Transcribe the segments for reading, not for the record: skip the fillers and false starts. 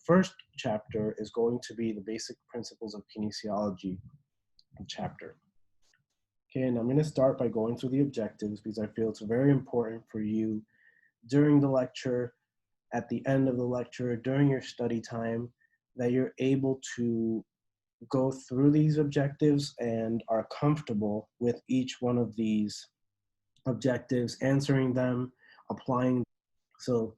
first chapter is going to be the basic principles of kinesiology chapter. Okay, and I'm going to start by going through the objectives because I feel it's very important for you during the lecture, at the end of the lecture, during your study time, that you're able to go through these objectives and are comfortable with each one of these objectives, answering them, applying. So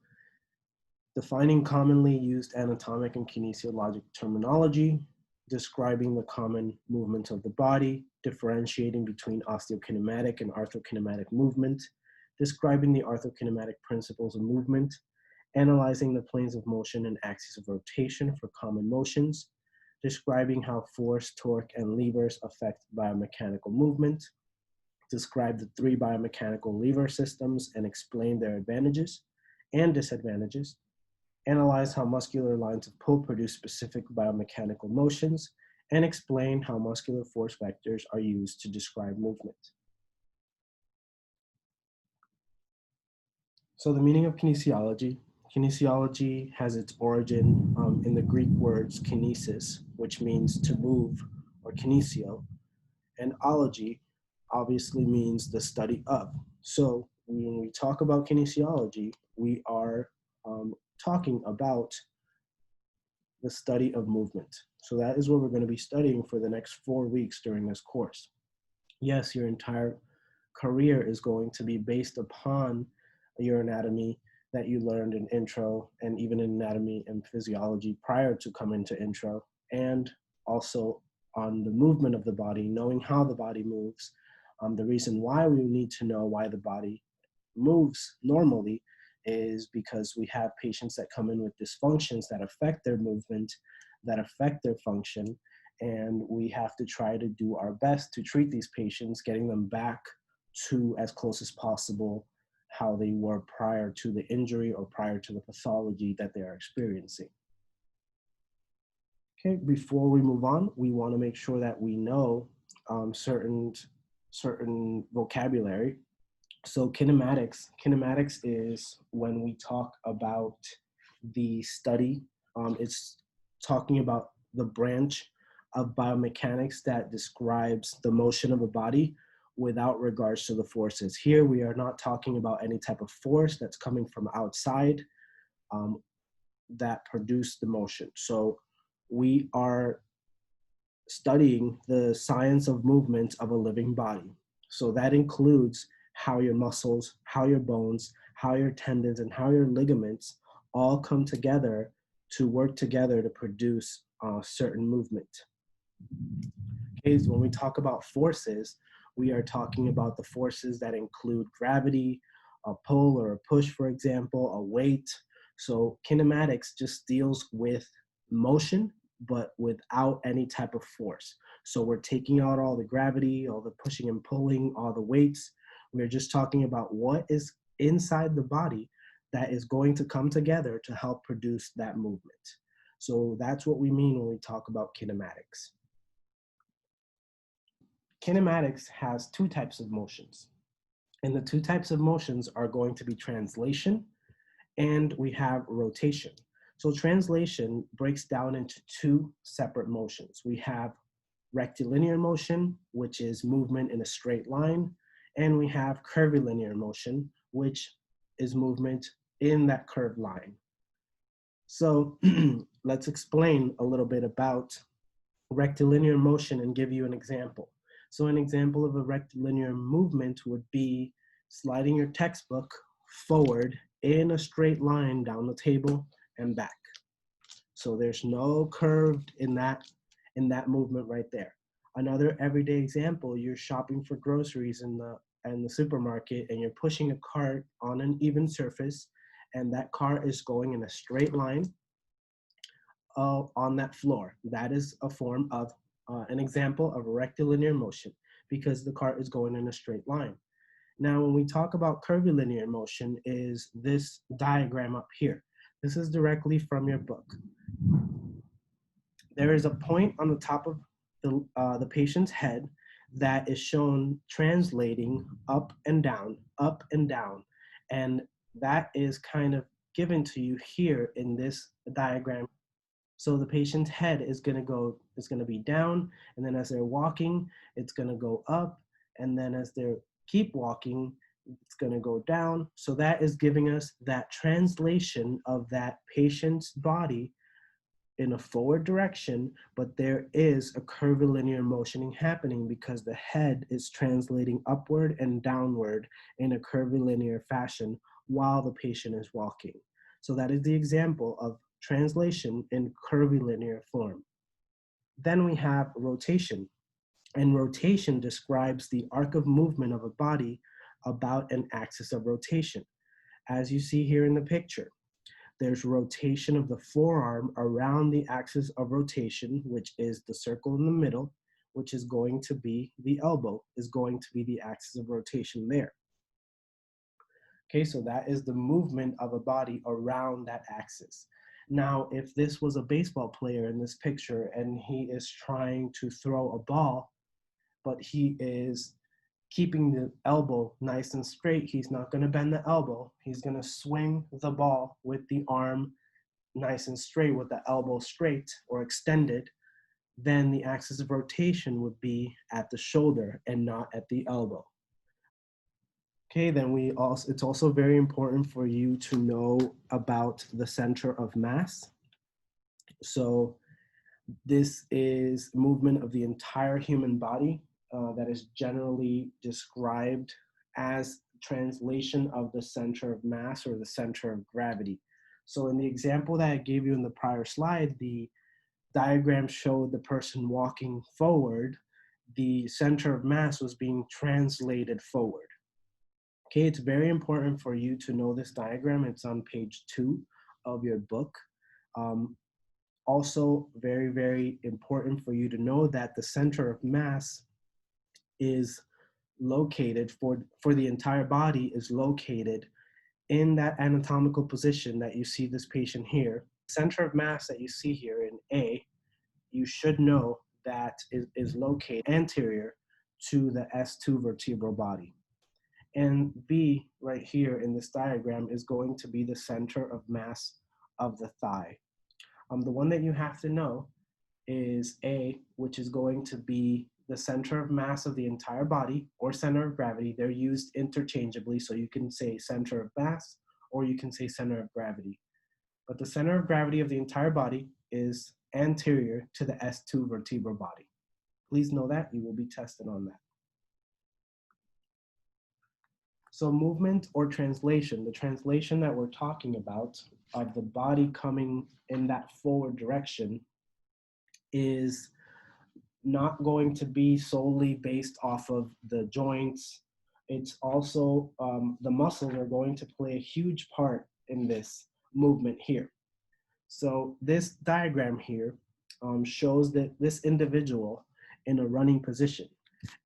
defining commonly used anatomic and kinesiologic terminology, describing the common movement of the body, differentiating between osteokinematic and arthrokinematic movement, describing the arthrokinematic principles of movement, analyzing the planes of motion and axes of rotation for common motions, describing how force, torque, and levers affect biomechanical movement, describe the three biomechanical lever systems and explain their advantages and disadvantages, analyze how muscular lines of pull produce specific biomechanical motions, and explain how muscular force vectors are used to describe movement. So the meaning of kinesiology. Kinesiology has its origin in the Greek words kinesis, which means to move, or kinesio, and ology obviously means the study of. So when we talk about kinesiology, we are talking about the study of movement. So that is what we're going to be studying for the next 4 weeks during this course. Yes, your entire career is going to be based upon your anatomy that you learned in intro and even in anatomy and physiology prior to coming to intro, and also on the movement of the body, knowing how the body moves. The reason why we need to know why the body moves normally is because we have patients that come in with dysfunctions that affect their movement, that affect their function, and we have to try to do our best to treat these patients, getting them back to as close as possible how they were prior to the injury or prior to the pathology that they are experiencing. Okay, before we move on, we want to make sure that we know certain vocabulary. So kinematics is when we talk about the study, it's talking about the branch of biomechanics that describes the motion of a body without regards to the forces. Here we are not talking about any type of force that's coming from outside that produce the motion. So we are studying the science of movement of a living body. So that includes how your muscles, how your bones, how your tendons, and how your ligaments all come together to work together to produce certain movement. Okay, so when we talk about forces, we are talking about the forces that include gravity, a pull or a push, for example, a weight. So kinematics just deals with motion, but without any type of force. So we're taking out all the gravity, all the pushing and pulling, all the weights. We're just talking about what is inside the body that is going to come together to help produce that movement. So that's what we mean when we talk about kinematics. Kinematics has two types of motions. And the two types of motions are going to be translation and we have rotation. So translation breaks down into two separate motions. We have rectilinear motion, which is movement in a straight line, and we have curvilinear motion, which is movement in that curved line. So let's explain a little bit about rectilinear motion and give you an example. So an example of a rectilinear movement would be sliding your textbook forward in a straight line down the table and back. So there's no curved in that movement right there. Another everyday example, you're shopping for groceries in the supermarket and you're pushing a cart on an even surface and that cart is going in a straight line on that floor. That is a form of an example of a rectilinear motion because the cart is going in a straight line. Now, when we talk about curvilinear motion is this diagram up here. This is directly from your book. There is a point on the top of the patient's head that is shown translating up and down, and that is kind of given to you here in this diagram. So the patient's head is going to be down, and then as they're walking, it's going to go up, and then as they keep walking, it's going to go down. So that is giving us that translation of that patient's body in a forward direction, but there is a curvilinear motioning happening because the head is translating upward and downward in a curvilinear fashion while the patient is walking. So that is the example of translation in curvilinear form. Then we have rotation, and rotation describes the arc of movement of a body about an axis of rotation. As you see here in the picture, there's rotation of the forearm around the axis of rotation, which is the circle in the middle, which is going to be the elbow, is going to be the axis of rotation there. Okay, so that is the movement of a body around that axis. Now, if this was a baseball player in this picture and he is trying to throw a ball, but he is keeping the elbow nice and straight, he's not going to bend the elbow. He's going to swing the ball with the arm nice and straight, with the elbow straight or extended. Then the axis of rotation would be at the shoulder and not at the elbow. Okay, then it's also very important for you to know about the center of mass. So this is movement of the entire human body that is generally described as translation of the center of mass or the center of gravity. So in the example that I gave you in the prior slide, the diagram showed the person walking forward. The center of mass was being translated forward. Okay, it's very important for you to know this diagram. It's on page 2 of your book. Also, very, very important for you to know that the center of mass is located for the entire body is located in that anatomical position that you see this patient here. Center of mass that you see here in A, you should know that is located anterior to the S2 vertebral body. And B, right here in this diagram, is going to be the center of mass of the thigh. The one that you have to know is A, which is going to be the center of mass of the entire body or center of gravity. They're used interchangeably, so you can say center of mass or you can say center of gravity. But the center of gravity of the entire body is anterior to the S2 vertebral body. Please know that. You will be tested on that. So movement or translation, the translation that we're talking about of the body coming in that forward direction is not going to be solely based off of the joints. It's also, the muscles are going to play a huge part in this movement here. So this diagram here shows that this individual in a running position.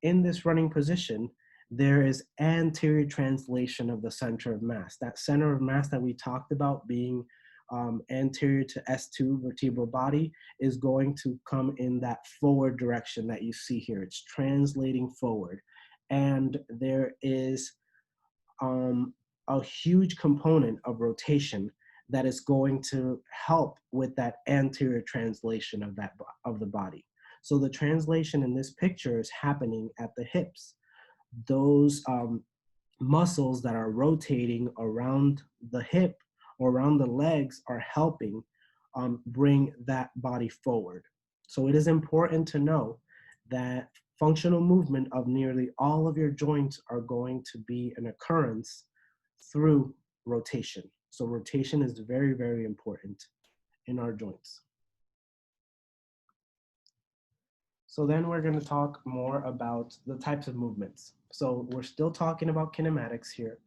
In this running position, there is anterior translation of the center of mass. That center of mass that we talked about being anterior to S2 vertebral body is going to come in that forward direction that you see here. It's translating forward. And there is a huge component of rotation that is going to help with that anterior translation of the body. So the translation in this picture is happening at the hips. Those muscles that are rotating around the hip or around the legs are helping bring that body forward. So it is important to know that functional movement of nearly all of your joints are going to be an occurrence through rotation. So rotation is very, very important in our joints. So then we're going to talk more about the types of movements. So we're still talking about kinematics here,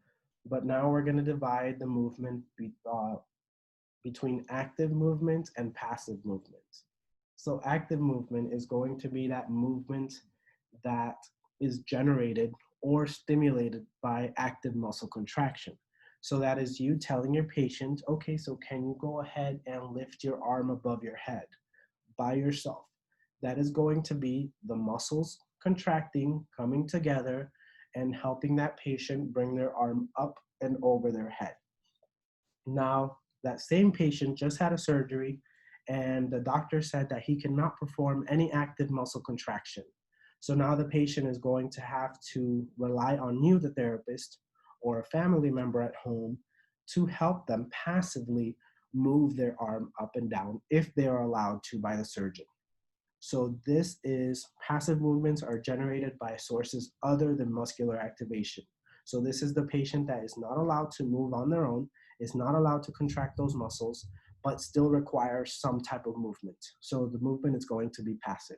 but now we're going to divide the movement between active movement and passive movement. So active movement is going to be that movement that is generated or stimulated by active muscle contraction. So that is you telling your patient, okay, so can you go ahead and lift your arm above your head by yourself? That is going to be the muscles contracting, coming together, and helping that patient bring their arm up and over their head. Now, that same patient just had a surgery and the doctor said that he cannot perform any active muscle contraction. So now the patient is going to have to rely on you, the therapist, or a family member at home to help them passively move their arm up and down if they are allowed to by the surgeon. So this is passive movements are generated by sources other than muscular activation. So this is the patient that is not allowed to move on their own, is not allowed to contract those muscles, but still requires some type of movement. So the movement is going to be passive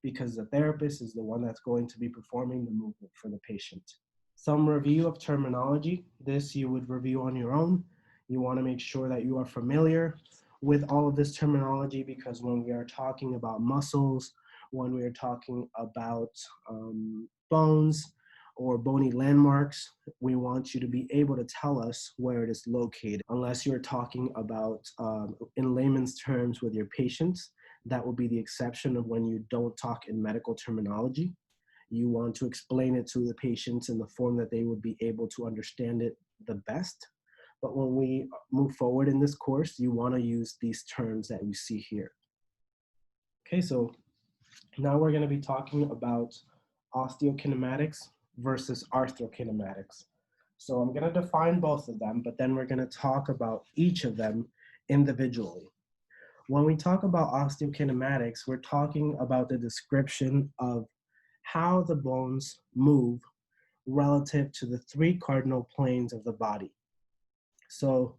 because the therapist is the one that's going to be performing the movement for the patient. Some review of terminology. This you would review on your own. You want to make sure that you are familiar with all of this terminology because when we are talking about muscles, when we are talking about bones or bony landmarks, we want you to be able to tell us where it is located. Unless you're talking about in layman's terms with your patients, that will be the exception of when you don't talk in medical terminology. You want to explain it to the patients in the form that they would be able to understand it the best. But when we move forward in this course, you want to use these terms that you see here. Okay, so now we're going to be talking about osteokinematics versus arthrokinematics. So I'm going to define both of them, but then we're going to talk about each of them individually. When we talk about osteokinematics, we're talking about the description of how the bones move relative to the three cardinal planes of the body. So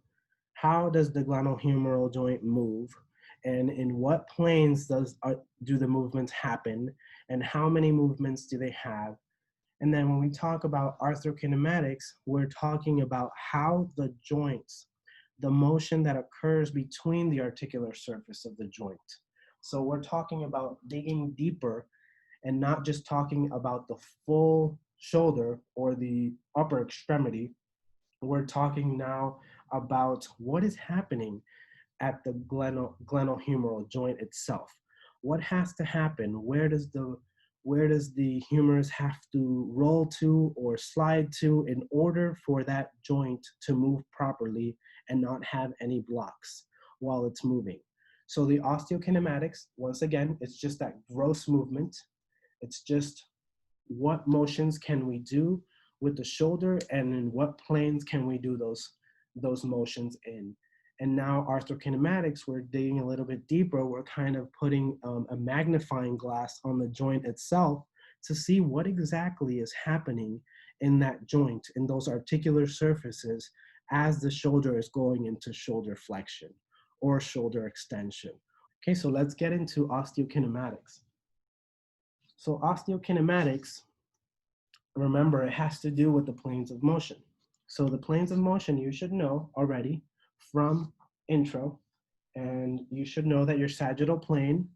how does the glenohumeral joint move, and in what planes do the movements happen, and how many movements do they have? And then when we talk about arthrokinematics, we're talking about how the joints, the motion that occurs between the articular surface of the joint. So we're talking about digging deeper and not just talking about the full shoulder or the upper extremity. We're talking now about what is happening at the glenohumeral joint itself. What has to happen? Where does the humerus have to roll to or slide to in order for that joint to move properly and not have any blocks while it's moving? So the osteokinematics, once again, it's just that gross movement. It's just what motions can we do with the shoulder and in what planes can we do those motions in. And now arthrokinematics, we're digging a little bit deeper. We're kind of putting a magnifying glass on the joint itself to see what exactly is happening in that joint, in those articular surfaces as the shoulder is going into shoulder flexion or shoulder extension. Okay, so let's get into osteokinematics. So osteokinematics, remember, it has to do with the planes of motion. So the planes of motion you should know already from intro, and you should know that your sagittal plane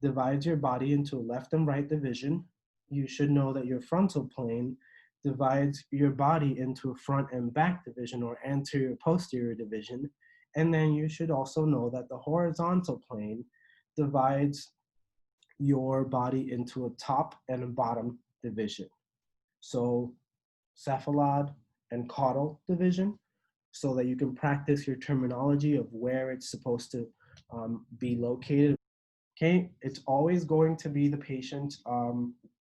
divides your body into a left and right division. You should know that your frontal plane divides your body into a front and back division or anterior posterior division. And then you should also know that the horizontal plane divides your body into a top and a bottom division. So cephalad and caudal division, so that you can practice your terminology of where it's supposed to be located. Okay, it's always going to be the patient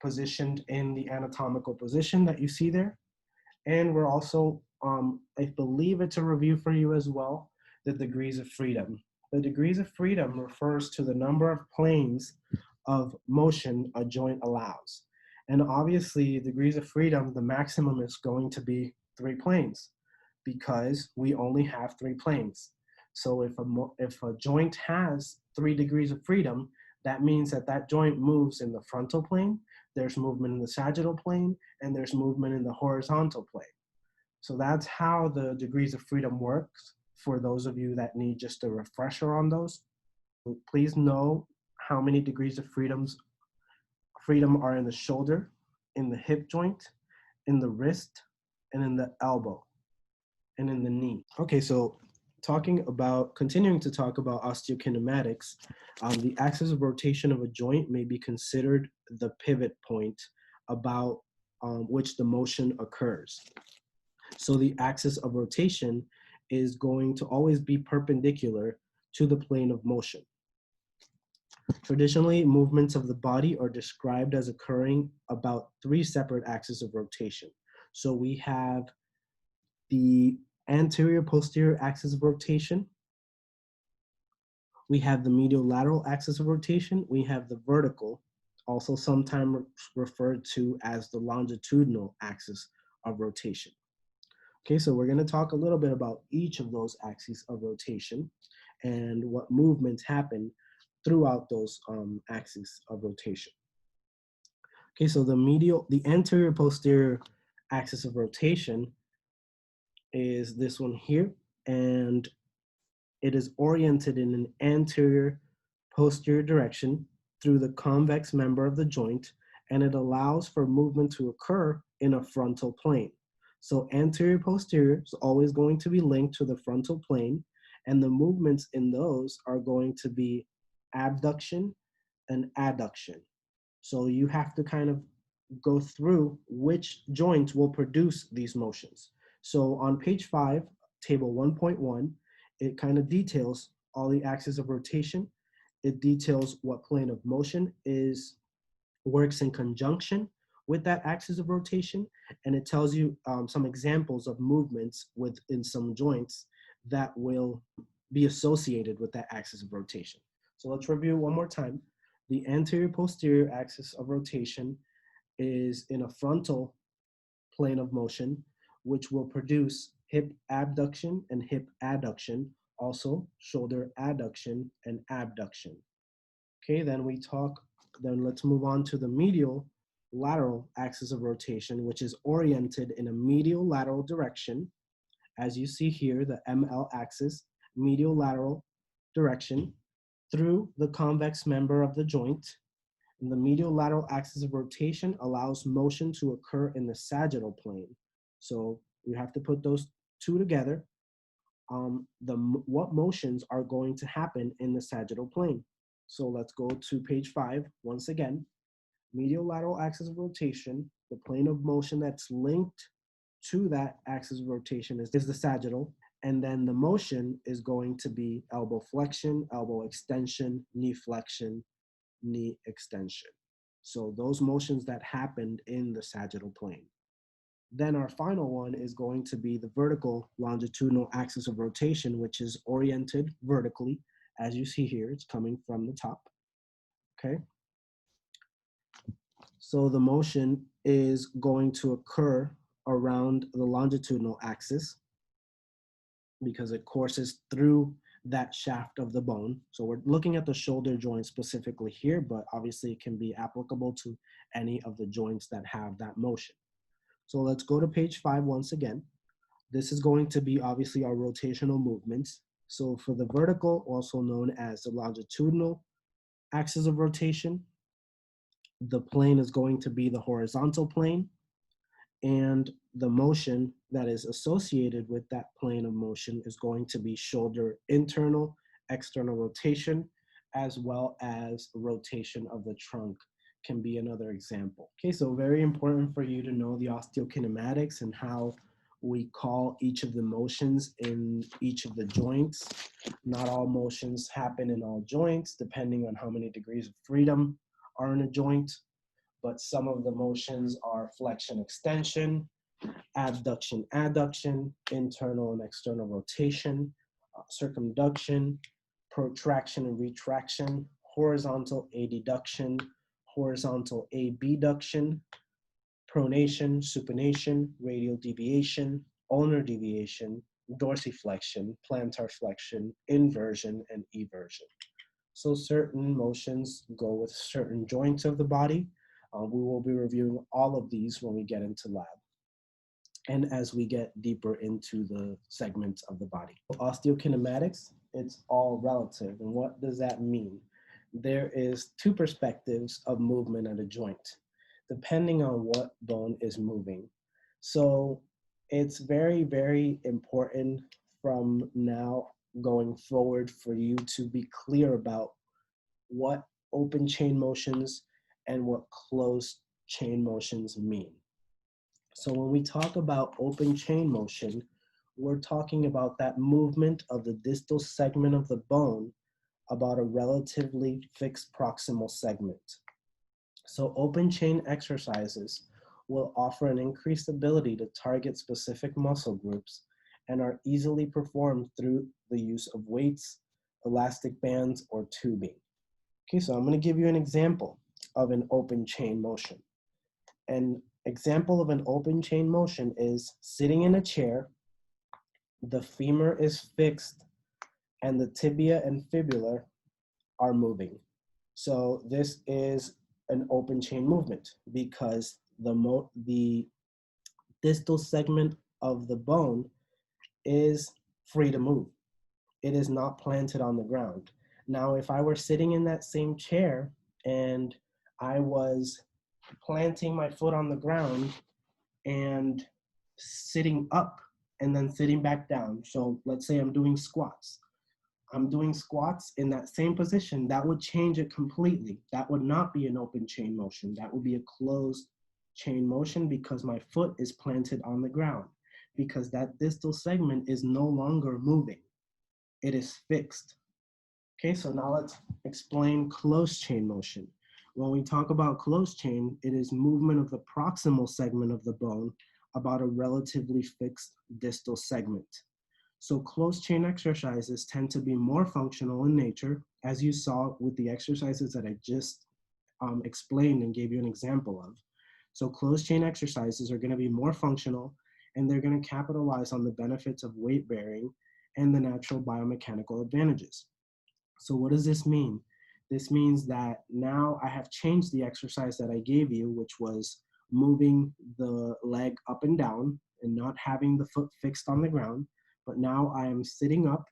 positioned in the anatomical position that you see there. And we're also, I believe it's a review for you as well, the degrees of freedom. The degrees of freedom refers to the number of planes of motion a joint allows. And obviously, degrees of freedom, the maximum is going to be 3 planes because we only have 3 planes. So if a joint has 3 degrees of freedom, that means that that joint moves in the frontal plane, there's movement in the sagittal plane, and there's movement in the horizontal plane. So that's how the degrees of freedom works for those of you that need just a refresher on those. Please know how many degrees of freedom are in the shoulder, in the hip joint, in the wrist, and in the elbow, and in the knee. Okay, so continuing to talk about osteokinematics, the axis of rotation of a joint may be considered the pivot point about which the motion occurs. So the axis of rotation is going to always be perpendicular to the plane of motion. Traditionally, movements of the body are described as occurring about three separate axes of rotation. So we have the anterior posterior axis of rotation, we have the medial lateral axis of rotation, we have the vertical, also sometimes referred to as the longitudinal axis of rotation. Okay, so we're going to talk a little bit about each of those axes of rotation and what movements happen throughout those axes of rotation. Okay, so the anterior posterior axis of rotation is this one here, and it is oriented in an anterior posterior direction through the convex member of the joint, and it allows for movement to occur in a frontal plane. So anterior posterior is always going to be linked to the frontal plane, and the movements in those are going to be abduction and adduction. So you have to kind of go through which joint will produce these motions. So on page 5, table 1.1, it kind of details all the axes of rotation. It details what plane of motion works in conjunction with that axis of rotation, and it tells you some examples of movements within some joints that will be associated with that axis of rotation. So let's review one more time. The anterior posterior axis of rotation is in a frontal plane of motion, which will produce hip abduction and hip adduction, also shoulder adduction and abduction. Okay, then let's move on to the medial lateral axis of rotation, which is oriented in a medial lateral direction. As you see here, the ML axis, medial lateral direction through the convex member of the joint. And the medial lateral axis of rotation allows motion to occur in the sagittal plane. So you have to put those two together. What motions are going to happen in the sagittal plane? So let's go to page 5 once again. Medial lateral axis of rotation, the plane of motion that's linked to that axis of rotation is the sagittal, and then the motion is going to be elbow flexion, elbow extension, knee flexion, knee extension. So those motions that happened in the sagittal plane. Then our final one is going to be the vertical longitudinal axis of rotation, which is oriented vertically. As you see here, it's coming from the top, okay? So the motion is going to occur around the longitudinal axis because it courses through that shaft of the bone. So we're looking at the shoulder joint specifically here, but obviously it can be applicable to any of the joints that have that motion. So let's go to page 5 once again. This is going to be obviously our rotational movements. So for the vertical, also known as the longitudinal axis of rotation, the plane is going to be the horizontal plane, and the motion that is associated with that plane of motion is going to be shoulder internal, external rotation, as well as rotation of the trunk can be another example. Okay, so very important for you to know the osteokinematics and how we call each of the motions in each of the joints. Not all motions happen in all joints, depending on how many degrees of freedom are in a joint, but some of the motions are flexion extension, abduction adduction, internal and external rotation, circumduction, protraction and retraction, horizontal adduction, horizontal abduction, pronation, supination, radial deviation, ulnar deviation, dorsiflexion, plantar flexion, inversion, and eversion. So certain motions go with certain joints of the body. We will be reviewing all of these when we get into lab and as we get deeper into the segments of the body. Osteokinematics, it's all relative. And what does that mean? There is two perspectives of movement at a joint, depending on what bone is moving. So it's very, very important from now going forward for you to be clear about what open chain motions and what closed chain motions mean. So when we talk about open chain motion, we're talking about that movement of the distal segment of the bone about a relatively fixed proximal segment. So open chain exercises will offer an increased ability to target specific muscle groups and are easily performed through the use of weights, elastic bands, or tubing. Okay, so I'm going to give you an example of an open chain motion. An example of an open chain motion is sitting in a chair, the femur is fixed, and the tibia and fibula are moving. So this is an open chain movement because the distal segment of the bone is free to move. It is not planted on the ground. Now, if I were sitting in that same chair and I was planting my foot on the ground and sitting up and then sitting back down. So let's say I'm doing squats. I'm doing squats in that same position. That would change it completely. That would not be an open chain motion. That would be a closed chain motion because my foot is planted on the ground, because that distal segment is no longer moving. It is fixed. Okay, so now let's explain closed chain motion. When we talk about closed chain, it is movement of the proximal segment of the bone about a relatively fixed distal segment. So closed chain exercises tend to be more functional in nature, as you saw with the exercises that I just explained and gave you an example of. So closed chain exercises are going to be more functional, and they're going to capitalize on the benefits of weight bearing and the natural biomechanical advantages. So what does this mean? This means that now I have changed the exercise that I gave you, which was moving the leg up and down and not having the foot fixed on the ground. But now I am sitting up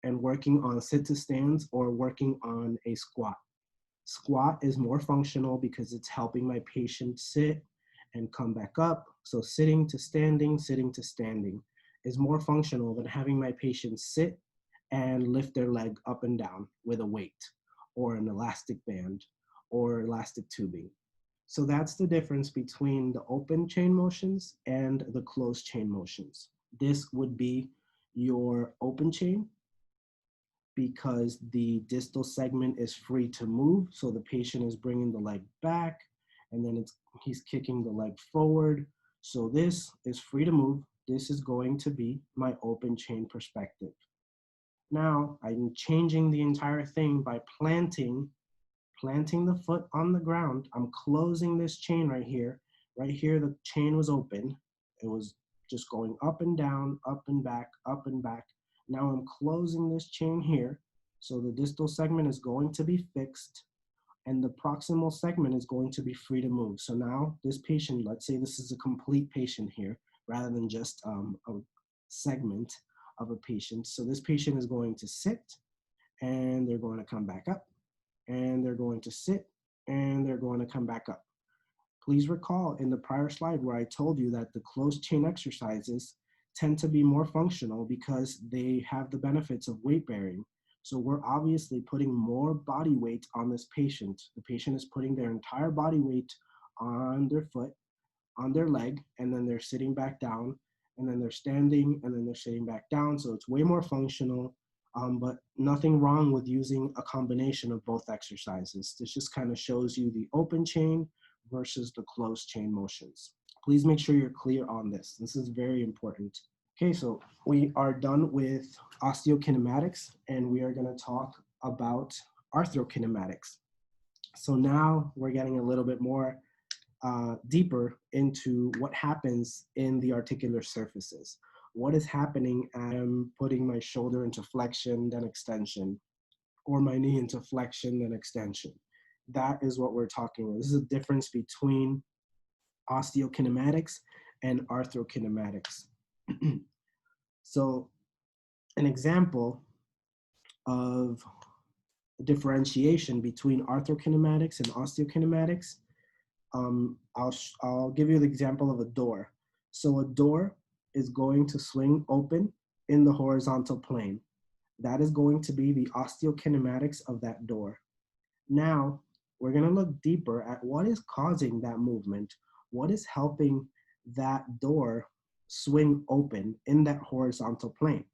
and working on sit to stands or working on a squat. Squat is more functional because it's helping my patient sit and come back up. So sitting to standing is more functional than having my patient sit and lift their leg up and down with a weight or an elastic band or elastic tubing. So that's the difference between the open chain motions and the closed chain motions. This would be your open chain because the distal segment is free to move. So the patient is bringing the leg back and then he's kicking the leg forward. So this is free to move. This is going to be my open chain perspective. Now I'm changing the entire thing by planting the foot on the ground. I'm closing this chain right here. Right here, the chain was open. It was just going up and down, up and back, up and back. Now I'm closing this chain here. So the distal segment is going to be fixed and the proximal segment is going to be free to move. So now this patient, let's say this is a complete patient here, rather than just a segment of a patient. So this patient is going to sit and they're going to come back up and they're going to sit and they're going to come back up. Please recall in the prior slide where I told you that the closed chain exercises tend to be more functional because they have the benefits of weight bearing. So we're obviously putting more body weight on this patient. The patient is putting their entire body weight on their foot, on their leg, and then they're sitting back down, and then they're standing, and then they're sitting back down. So it's way more functional, but nothing wrong with using a combination of both exercises. This just kind of shows you the open chain versus the closed chain motions. Please make sure you're clear on this. This is very important. Okay, so we are done with osteokinematics, and we are going to talk about arthrokinematics. So now we're getting a little bit more deeper into what happens in the articular surfaces. What is happening as I'm putting my shoulder into flexion, then extension, or my knee into flexion, then extension. That is what we're talking about. This is a difference between osteokinematics and arthrokinematics. So an example of differentiation between arthrokinematics and osteokinematics, I'll give you the example of a door. So a door is going to swing open in the horizontal plane. That is going to be the osteokinematics of that door. Now, we're going to look deeper at what is causing that movement. What is helping that door swing open in that horizontal plane?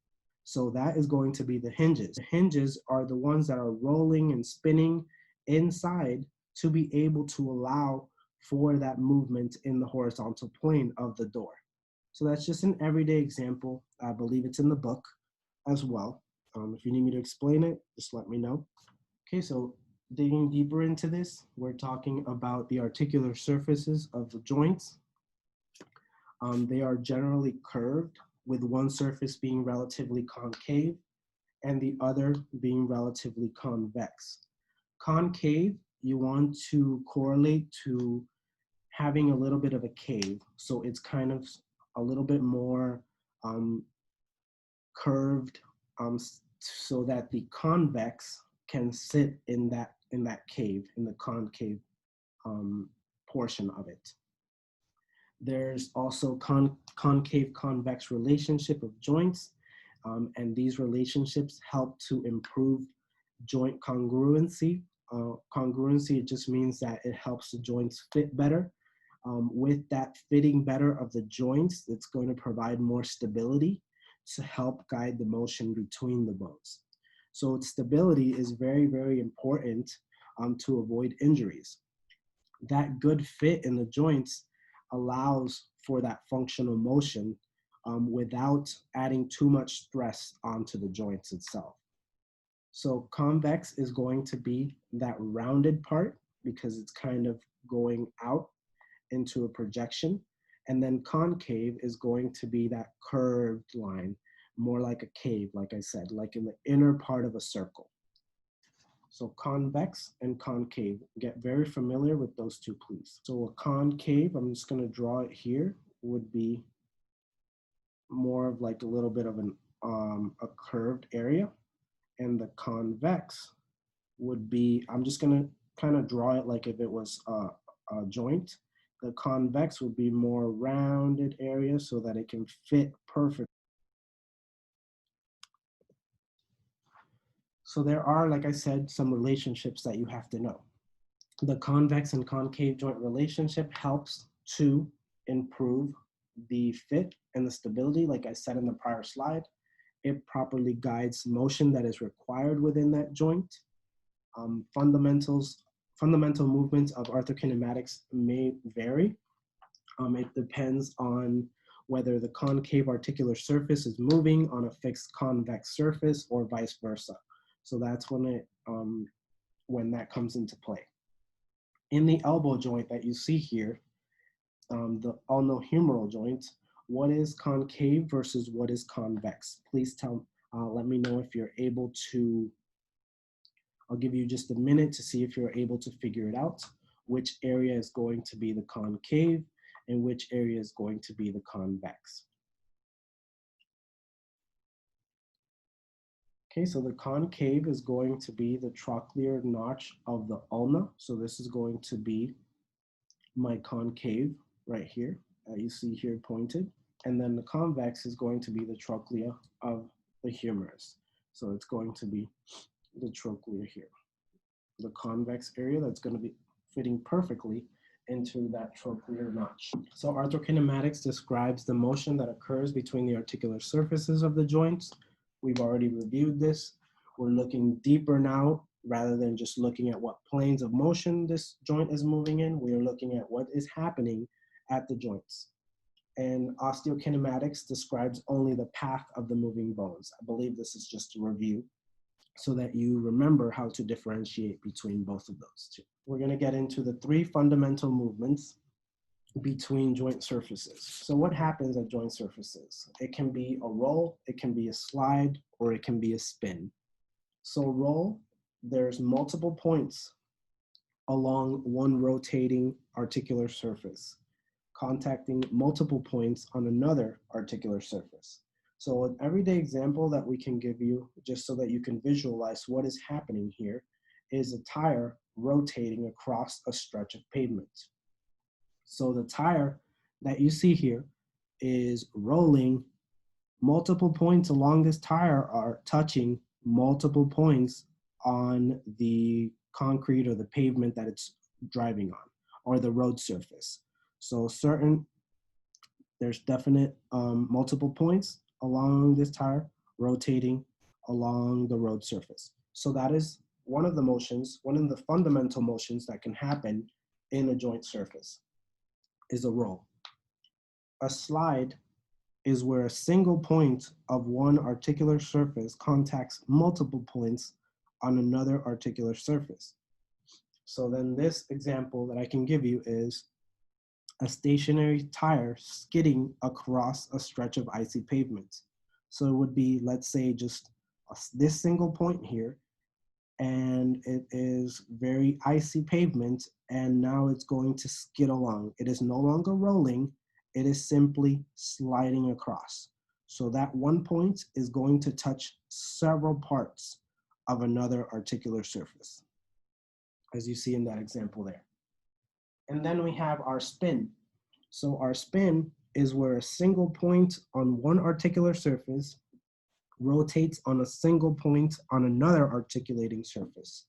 So that is going to be the hinges. The hinges are the ones that are rolling and spinning inside to be able to allow for that movement in the horizontal plane of the door. So that's just an everyday example. I believe it's in the book as well. If you need me to explain it, just let me know. Okay, so digging deeper into this, we're talking about the articular surfaces of the joints. They are generally curved, with one surface being relatively concave and the other being relatively convex. Concave, you want to correlate to having a little bit of a cave. So it's kind of a little bit more curved, so that the convex can sit in that cave, in the concave portion of it. There's also concave convex relationship of joints, and these relationships help to improve joint congruency. Congruency, it just means that it helps the joints fit better. With that fitting better of the joints, it's going to provide more stability to help guide the motion between the bones. So stability is very, very important to avoid injuries. That good fit in the joints allows for that functional motion without adding too much stress onto the joints itself. So convex is going to be that rounded part because it's kind of going out into a projection. And then concave is going to be that curved line, more like a cave, like I said, like in the inner part of a circle. So convex and concave, get very familiar with those two, please. So a concave, I'm just gonna draw it here, would be more of like a little bit of a curved area. And the convex would be, I'm just gonna kind of draw it like if it was a joint. The convex would be more rounded area so that it can fit perfectly. So there are, like I said, some relationships that you have to know. The convex and concave joint relationship helps to improve the fit and the stability, like I said in the prior slide. It properly guides motion that is required within that joint. Fundamental movements of arthrokinematics may vary. It depends on whether the concave articular surface is moving on a fixed convex surface or vice versa. So that's when that comes into play. In the elbow joint that you see here, the ulnohumeral joint, what is concave versus what is convex? Please let me know if you're able to. I'll give you just a minute to see if you're able to figure it out, which area is going to be the concave and which area is going to be the convex. Okay, so the concave is going to be the trochlear notch of the ulna. So this is going to be my concave right here that you see here pointed. And then the convex is going to be the trochlea of the humerus. So it's going to be the trochlea here. The convex area that's going to be fitting perfectly into that trochlear notch. So arthrokinematics describes the motion that occurs between the articular surfaces of the joints. We've already reviewed this. We're looking deeper now, rather than just looking at what planes of motion this joint is moving in. We are looking at what is happening at the joints. And osteokinematics describes only the path of the moving bones. I believe this is just a review so that you remember how to differentiate between both of those two. We're going to get into the three fundamental movements between joint surfaces. So what happens at joint surfaces? It can be a roll, it can be a slide, or it can be a spin. So roll, there's multiple points along one rotating articular surface, contacting multiple points on another articular surface. So an everyday example that we can give you, just so that you can visualize what is happening here, is a tire rotating across a stretch of pavement. So the tire that you see here is rolling. Multiple points along this tire are touching multiple points on the concrete or the pavement that it's driving on, or the road surface. So there's definite multiple points along this tire rotating along the road surface. So that is one of the motions, one of the fundamental motions that can happen in a joint surface is a roll. A slide is where a single point of one articular surface contacts multiple points on another articular surface. So then this example that I can give you is a stationary tire skidding across a stretch of icy pavement. So it would be, let's say, just this single point here, and it is very icy pavement, and now it's going to skid along. It is no longer rolling, it is simply sliding across. So that one point is going to touch several parts of another articular surface, as you see in that example there. And then we have our spin. So our spin is where a single point on one articular surface rotates on a single point on another articulating surface.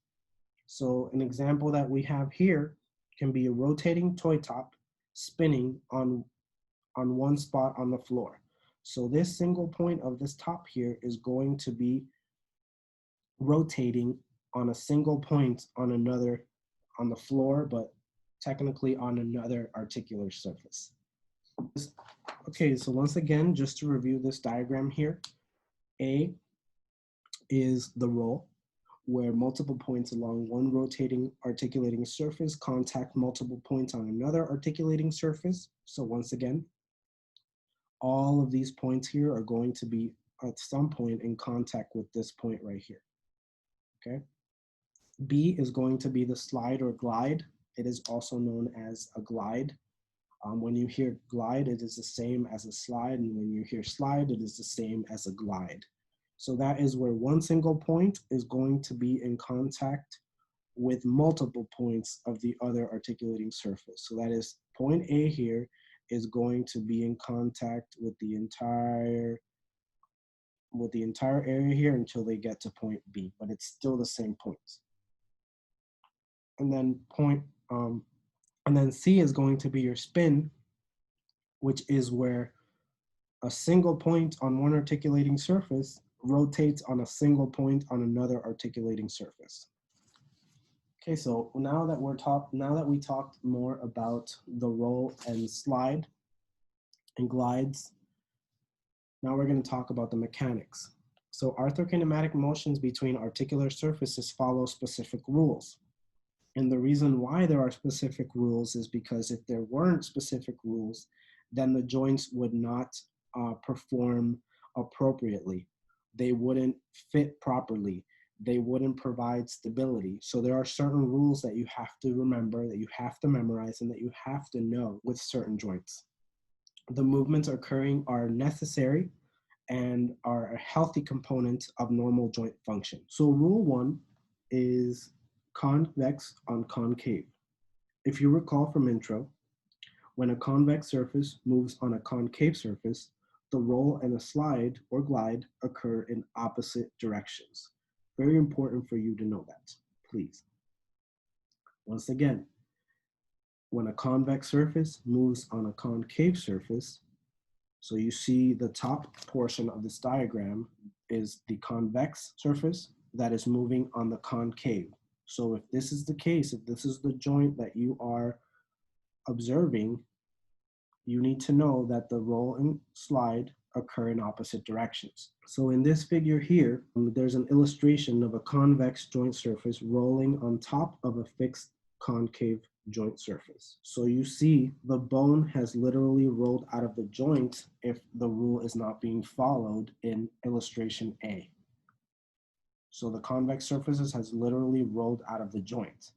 So an example that we have here can be a rotating toy top spinning on one spot on the floor. So this single point of this top here is going to be rotating on a single point on another, on the floor, but technically on another articular surface. Okay, so once again, just to review this diagram here, A is the roll, where multiple points along one rotating articulating surface contact multiple points on another articulating surface. So once again, all of these points here are going to be at some point in contact with this point right here, okay? B is going to be the slide or glide. It is also known as a glide. When you hear glide, it is the same as a slide, and when you hear slide, it is the same as a glide. So that is where one single point is going to be in contact with multiple points of the other articulating surface. So that is point A here is going to be in contact with the entire area here until they get to point B, but it's still the same points. And then C is going to be your spin, which is where a single point on one articulating surface rotates on a single point on another articulating surface. Okay, so now that we talked more about the roll and slide and glides, now we're going to talk about the mechanics. So arthrokinematic motions between articular surfaces follow specific rules. And the reason why there are specific rules is because if there weren't specific rules, then the joints would not perform appropriately. They wouldn't fit properly. They wouldn't provide stability. So there are certain rules that you have to remember, that you have to memorize, and that you have to know with certain joints. The movements occurring are necessary and are a healthy component of normal joint function. So rule one is convex on concave. If you recall from intro, when a convex surface moves on a concave surface, the roll and the slide or glide occur in opposite directions. Very important for you to know that, please. Once again, when a convex surface moves on a concave surface, so you see the top portion of this diagram is the convex surface that is moving on the concave. So if this is the case, if this is the joint that you are observing, you need to know that the roll and slide occur in opposite directions. So in this figure here, there's an illustration of a convex joint surface rolling on top of a fixed concave joint surface. So you see the bone has literally rolled out of the joint if the rule is not being followed in illustration A. So the convex surfaces has literally rolled out of the joint.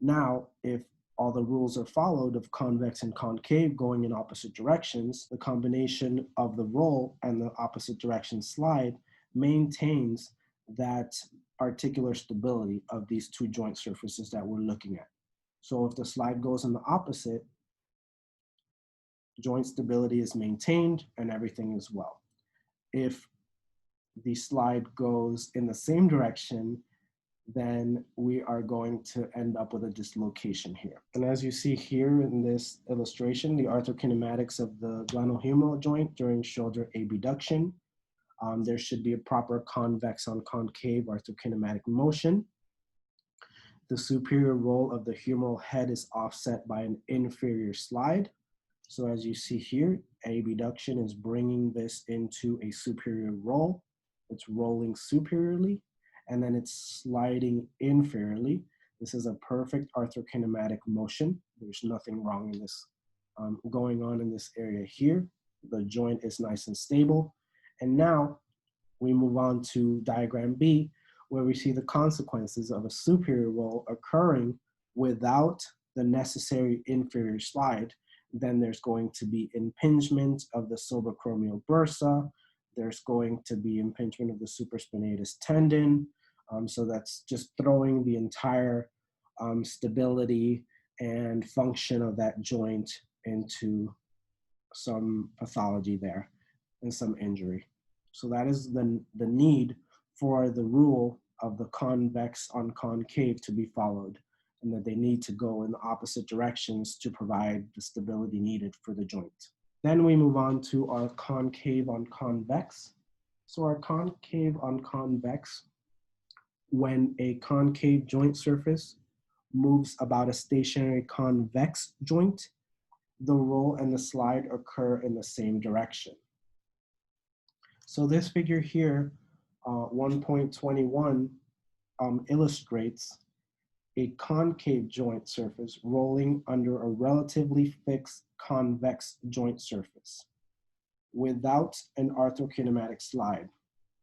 Now, if all the rules are followed of convex and concave going in opposite directions, the combination of the roll and the opposite direction slide maintains that articular stability of these two joint surfaces that we're looking at. So if the slide goes in the opposite, joint stability is maintained and everything is well. If the slide goes in the same direction, then we are going to end up with a dislocation here. And as you see here in this illustration, the arthrokinematics of the glenohumeral joint during shoulder abduction There should be a proper convex on concave arthrokinematic motion. The superior roll of the humeral head is offset by an inferior slide. So as you see here, abduction is bringing this into a superior roll. It's rolling superiorly, and then it's sliding inferiorly. This is a perfect arthrokinematic motion. There's nothing wrong in this going on in this area here. The joint is nice and stable. And now we move on to diagram B, where we see the consequences of a superior roll occurring without the necessary inferior slide. Then there's going to be impingement of the subacromial bursa. There's going to be impingement of the supraspinatus tendon. So that's just throwing the entire stability and function of that joint into some pathology there and some injury. So that is the need for the rule of the convex on concave to be followed, and that they need to go in the opposite directions to provide the stability needed for the joint. Then we move on to our concave on convex. So our concave on convex, when a concave joint surface moves about a stationary convex joint, the roll and the slide occur in the same direction. So this figure here, 1.21, illustrates a concave joint surface rolling under a relatively fixed convex joint surface without an arthrokinematic slide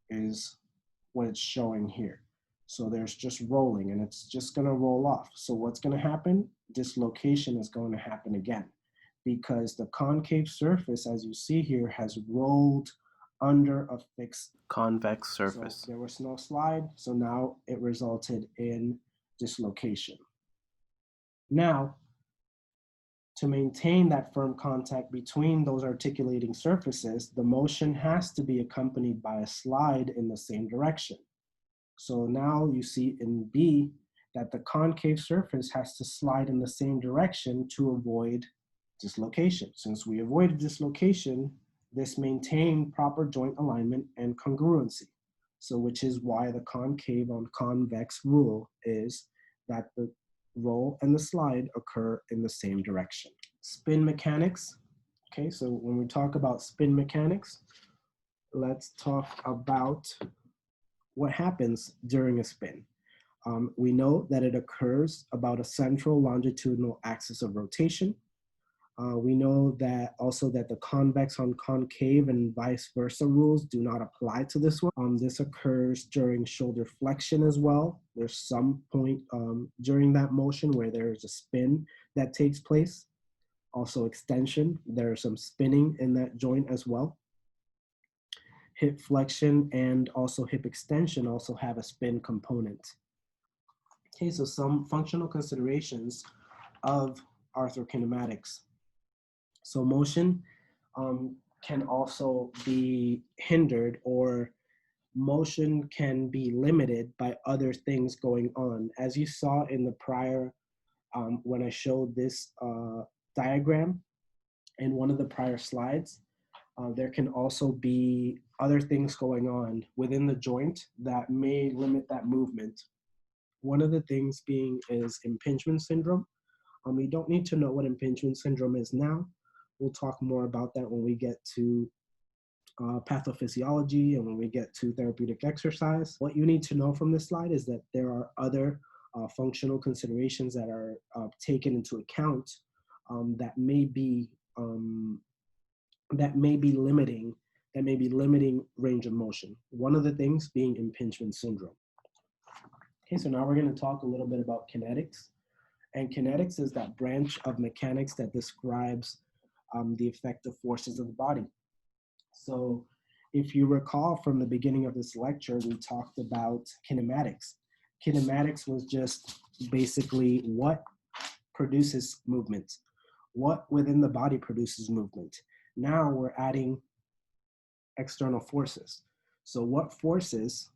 is what it's showing here. So there's just rolling, and it's just going to roll off. So what's going to happen? Dislocation is going to happen again, because the concave surface, as you see here, has rolled under a fixed convex surface. So there was no slide, so now it resulted in dislocation. Now, to maintain that firm contact between those articulating surfaces, the motion has to be accompanied by a slide in the same direction. So now you see in B that the concave surface has to slide in the same direction to avoid dislocation. Since we avoided dislocation, this maintained proper joint alignment and congruency. So which is why the concave on convex rule is that the roll and the slide occur in the same direction. Spin mechanics. Okay, so when we talk about spin mechanics, let's talk about what happens during a spin. We know that it occurs about a central longitudinal axis of rotation. We know that also that the convex on concave and vice versa rules do not apply to this one. This occurs during shoulder flexion as well. There's some point during that motion where there is a spin that takes place. Also extension, there's some spinning in that joint as well. Hip flexion and also hip extension also have a spin component. Okay, so some functional considerations of arthrokinematics. So motion can also be hindered, or motion can be limited by other things going on. As you saw in the prior, when I showed this diagram in one of the prior slides, there can also be other things going on within the joint that may limit that movement. One of the things being is impingement syndrome. We don't need to know what impingement syndrome is now. We'll talk more about that when we get to pathophysiology and when we get to therapeutic exercise. What you need to know from this slide is that there are other functional considerations that are taken into account that may be limiting range of motion. One of the things being impingement syndrome. Okay, so now we're going to talk a little bit about kinetics. And kinetics is that branch of mechanics that describes the effective forces of the body. So if you recall from the beginning of this lecture, we talked about kinematics. Kinematics was just basically what produces movement, what within the body produces movement. Now we're adding external forces. So what forces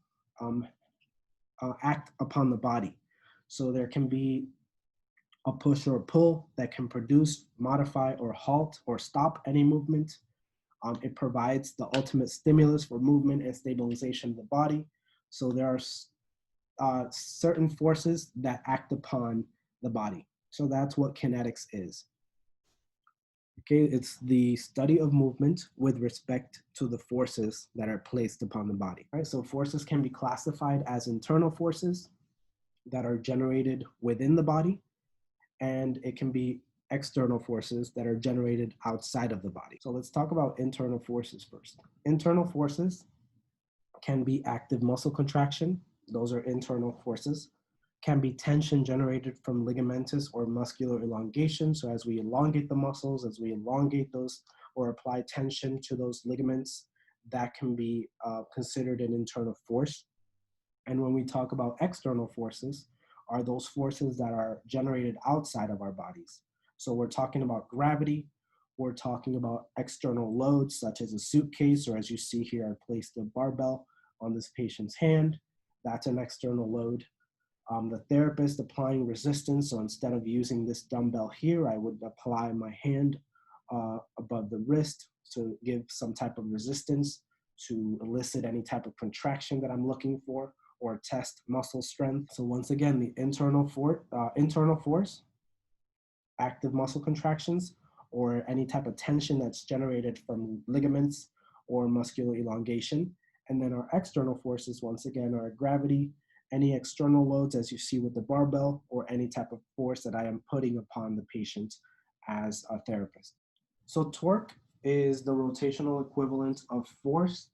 act upon the body? So there can be a push or a pull that can produce, modify, or halt or stop any movement. It provides the ultimate stimulus for movement and stabilization of the body. So there are certain forces that act upon the body. So that's what kinetics is. Okay, it's the study of movement with respect to the forces that are placed upon the body. All right, so forces can be classified as internal forces that are generated within the body, and it can be external forces that are generated outside of the body. So let's talk about internal forces first. Internal forces can be active muscle contraction. Those are internal forces. Can be tension generated from ligamentous or muscular elongation. So as we elongate the muscles, as we elongate those or apply tension to those ligaments, that can be considered an internal force. And when we talk about external forces, are those forces that are generated outside of our bodies. So we're talking about gravity, we're talking about external loads such as a suitcase, or as you see here, I placed a barbell on this patient's hand. That's an external load. The therapist applying resistance, so instead of using this dumbbell here, I would apply my hand above the wrist to give some type of resistance to elicit any type of contraction that I'm looking for, or test muscle strength. So once again, the internal force, active muscle contractions, or any type of tension that's generated from ligaments or muscular elongation. And then our external forces, once again, are gravity, any external loads as you see with the barbell, or any type of force that I am putting upon the patient as a therapist. So torque is the rotational equivalent of force.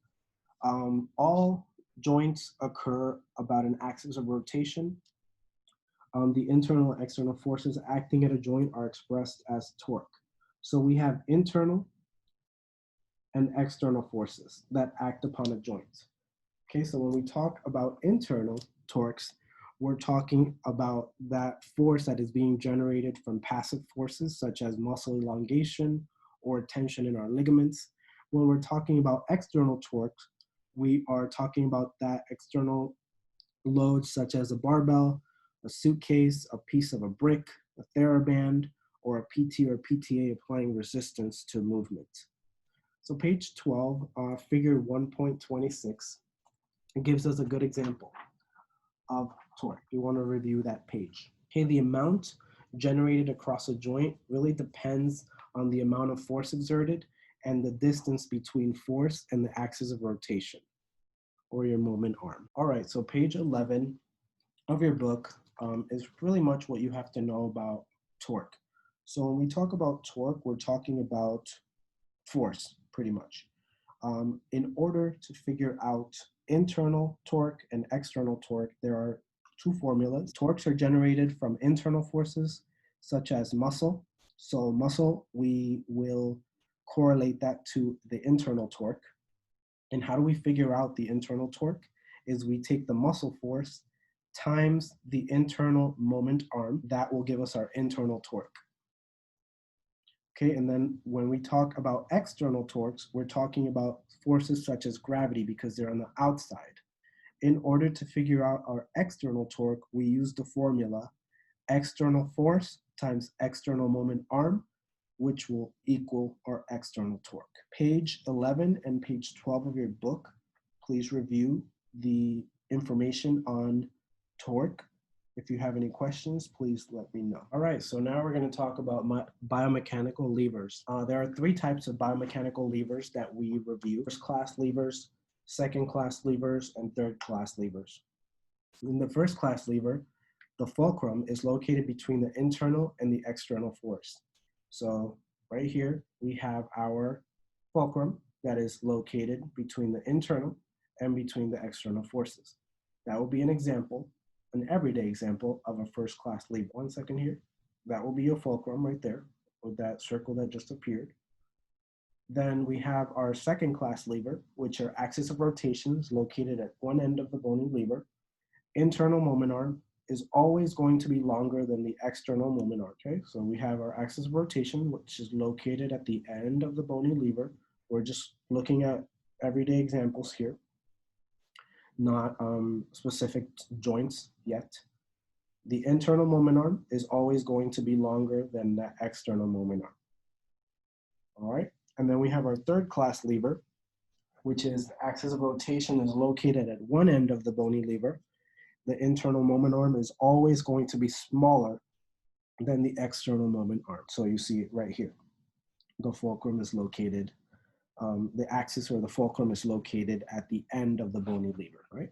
All joints occur about an axis of rotation. The internal and external forces acting at a joint are expressed as torque. So we have internal and external forces that act upon a joint. Okay, so when we talk about internal torques, we're talking about that force that is being generated from passive forces such as muscle elongation or tension in our ligaments. When we're talking about external torques, we are talking about that external loads such as a barbell, a suitcase, a piece of a brick, a TheraBand, or a PT or PTA applying resistance to movement. So page 12, figure 1.26, it gives us a good example of torque. You want to review that page. Okay, the amount generated across a joint really depends on the amount of force exerted and the distance between force and the axis of rotation, or your moment arm. All right, so page 11 of your book is really much what you have to know about torque. So when we talk about torque, we're talking about force, pretty much. In order to figure out internal torque and external torque, there are two formulas. Torques are generated from internal forces, such as muscle. So muscle, we will correlate that to the internal torque. And how do we figure out the internal torque? Is we take the muscle force times the internal moment arm. That will give us our internal torque. Okay, and then when we talk about external torques, we're talking about forces such as gravity because they're on the outside. In order to figure out our external torque, we use the formula external force times external moment arm, which will equal our external torque. Page 11 and page 12 of your book, please review the information on torque. If you have any questions, please let me know. All right, so now we're going to talk about biomechanical levers. There are three types of biomechanical levers that we review: first-class levers, second-class levers, and third-class levers. In the first-class lever, the fulcrum is located between the internal and the external force. So right here, we have our fulcrum that is located between the internal and between the external forces. That will be an example, an everyday example of a first-class lever. 1 second here. That will be your fulcrum right there, with that circle that just appeared. Then we have our second-class lever, which are axis of rotations located at one end of the bony lever. Internal moment arm is always going to be longer than the external moment arm. Okay, so we have our axis of rotation, which is located at the end of the bony lever. We're just looking at everyday examples here, not specific joints yet. The internal moment arm is always going to be longer than the external moment arm. All right, And then we have our third class lever, which is the axis of rotation is located at one end of the bony lever. The internal moment arm is always going to be smaller than the external moment arm. So you see it right here. The fulcrum is located, the axis or the fulcrum is located at the end of the bony lever, right?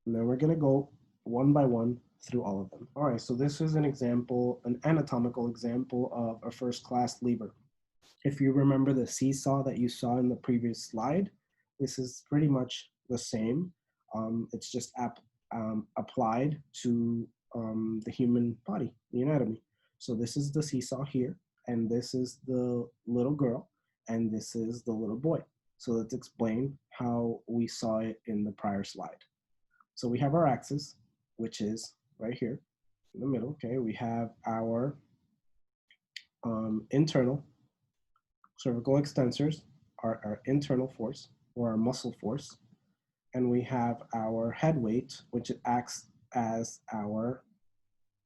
And then we're gonna go one by one through all of them. All right, so this is an example, an anatomical example of a first class lever. If you remember the seesaw that you saw in the previous slide, this is pretty much the same. It's just applied to the human body, the anatomy. So this is the seesaw here, and this is the little girl, and this is the little boy. So let's explain how we saw it in the prior slide. So we have our axis, which is right here in the middle, okay? We have our internal cervical extensors, our internal force or our muscle force, and we have our head weight, which acts as our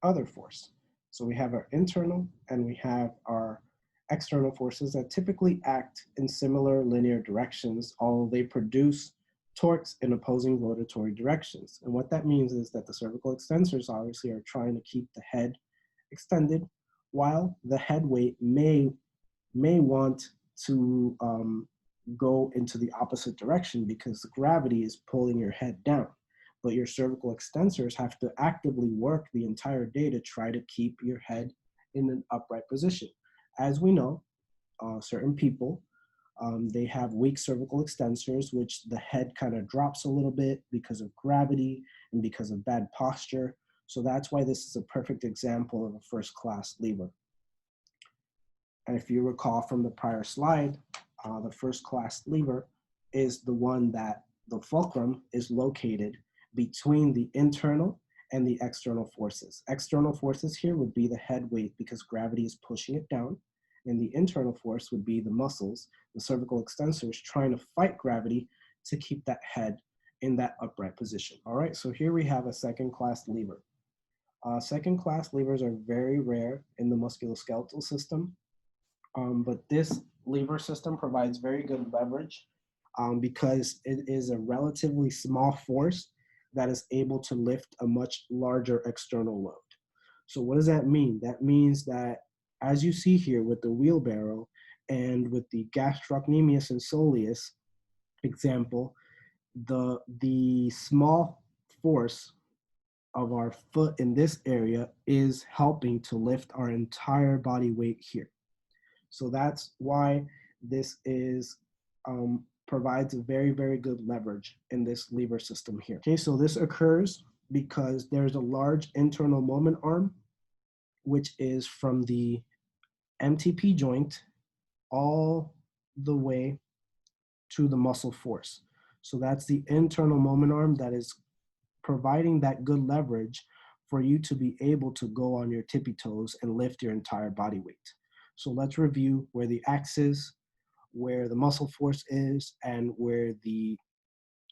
other force. So we have our internal and we have our external forces that typically act in similar linear directions, although they produce torques in opposing rotatory directions. And what that means is that the cervical extensors obviously are trying to keep the head extended, while the head weight may want to go into the opposite direction because the gravity is pulling your head down. But your cervical extensors have to actively work the entire day to try to keep your head in an upright position. As we know, certain people, they have weak cervical extensors, which the head kind of drops a little bit because of gravity and because of bad posture. So that's why this is a perfect example of a first class lever. And if you recall from the prior slide, the first class lever is the one that the fulcrum is located between the internal and the external forces. External forces here would be the head weight because gravity is pushing it down, and the internal force would be the muscles, the cervical extensors trying to fight gravity to keep that head in that upright position. All right, so here we have a second class lever. Second class levers are very rare in the musculoskeletal system. But this lever system provides very good leverage because it is a relatively small force that is able to lift a much larger external load. So what does that mean? That means that as you see here with the wheelbarrow and with the gastrocnemius and soleus example, the small force of our foot in this area is helping to lift our entire body weight here. So that's why this is provides a very, very good leverage in this lever system here. Okay, so this occurs because there's a large internal moment arm, which is from the MTP joint all the way to the muscle force. So that's the internal moment arm that is providing that good leverage for you to be able to go on your tippy toes and lift your entire body weight. So let's review where the axis, where the muscle force is, and where the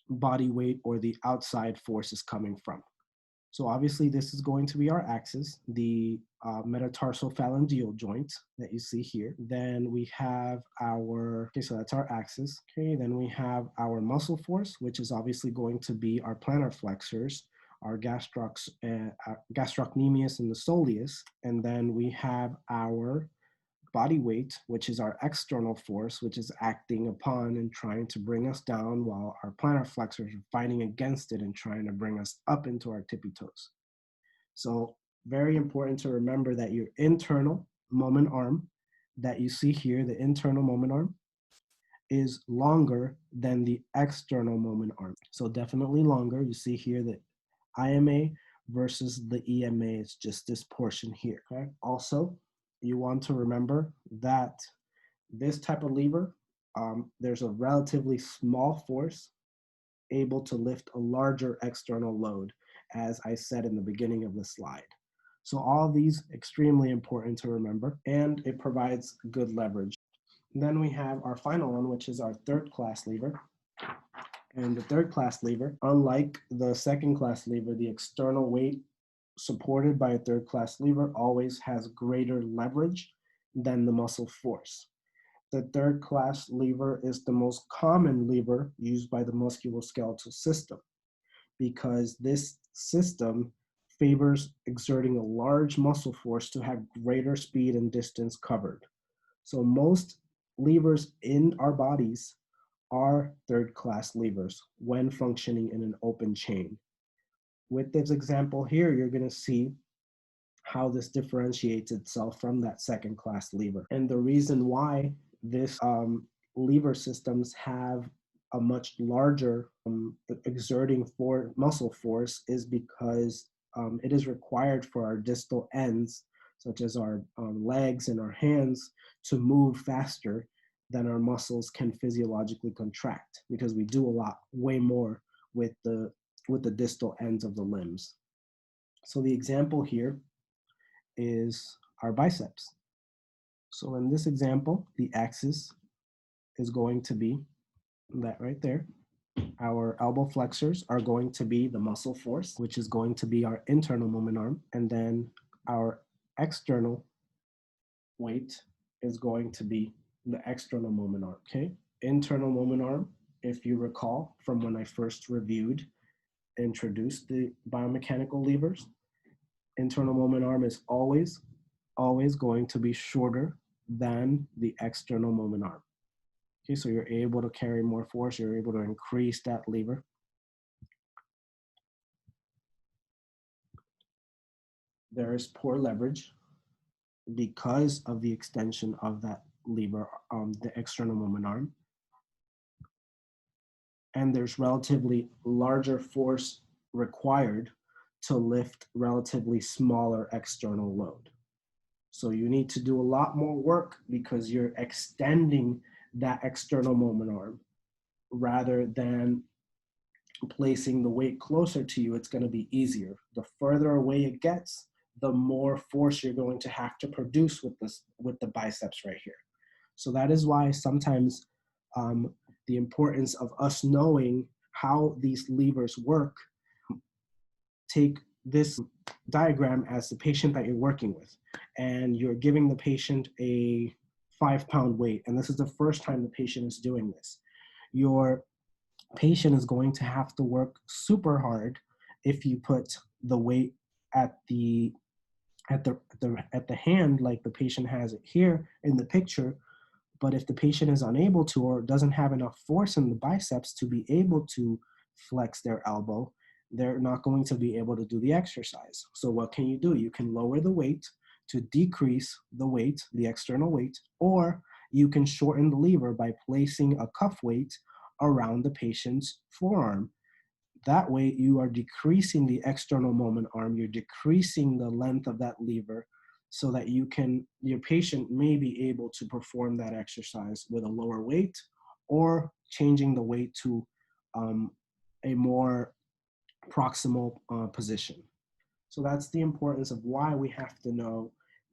body weight or the outside force is coming from. So obviously this is going to be our axis, the metatarsophalangeal joint that you see here. Then we have our, okay, so that's our axis. Okay, then we have our muscle force, which is obviously going to be our plantar flexors, our gastrocnemius and the soleus. And then we have our body weight, which is our external force, which is acting upon and trying to bring us down, while our plantar flexors are fighting against it and trying to bring us up into our tippy toes. So very important to remember that your internal moment arm that you see here, the internal moment arm, is longer than the external moment arm. So definitely longer. You see here that IMA versus the EMA is just this portion here. Okay. Also, you want to remember that this type of lever, there's a relatively small force able to lift a larger external load, as I said in the beginning of the slide. So all of these extremely important to remember, and it provides good leverage. And then we have our final one, which is our third class lever. And the third class lever, unlike the second class lever, the external weight supported by a third class lever always has greater leverage than the muscle force. The third class lever is the most common lever used by the musculoskeletal system because this system favors exerting a large muscle force to have greater speed and distance covered. So most levers in our bodies are third class levers when functioning in an open chain. With this example here, you're going to see how this differentiates itself from that second class lever. And the reason why this lever systems have a much larger exerting for muscle force is because it is required for our distal ends, such as our legs and our hands, to move faster than our muscles can physiologically contract, because we do a lot way more with the distal ends of the limbs. So the example here is our biceps. So in this example, the axis is going to be that right there. Our elbow flexors are going to be the muscle force, which is going to be our internal moment arm. And then our external weight is going to be the external moment arm, okay? Internal moment arm, if you recall from when I first introduced the biomechanical levers, internal moment arm is always going to be shorter than the external moment arm. Okay, so you're able to carry more force, you're able to increase that lever. There is poor leverage because of the extension of that lever, the external moment arm. And there's relatively larger force required to lift relatively smaller external load. So you need to do a lot more work because you're extending that external moment arm rather than placing the weight closer to you. It's going to be easier. The further away it gets, the more force you're going to have to produce with the biceps right here. So that is why sometimes the importance of us knowing how these levers work. Take this diagram as the patient that you're working with, and you're giving the patient a 5-pound weight, and this is the first time the patient is doing this. Your patient is going to have to work super hard if you put the weight at the hand like the patient has it here in the picture. But if the patient is unable to or doesn't have enough force in the biceps to be able to flex their elbow, they're not going to be able to do the exercise. So what can you do? You can lower the weight to decrease the weight, the external weight, or you can shorten the lever by placing a cuff weight around the patient's forearm. That way you are decreasing the external moment arm, you're decreasing the length of that lever so that your patient may be able to perform that exercise with a lower weight or changing the weight to a more proximal position. So that's the importance of why we have to know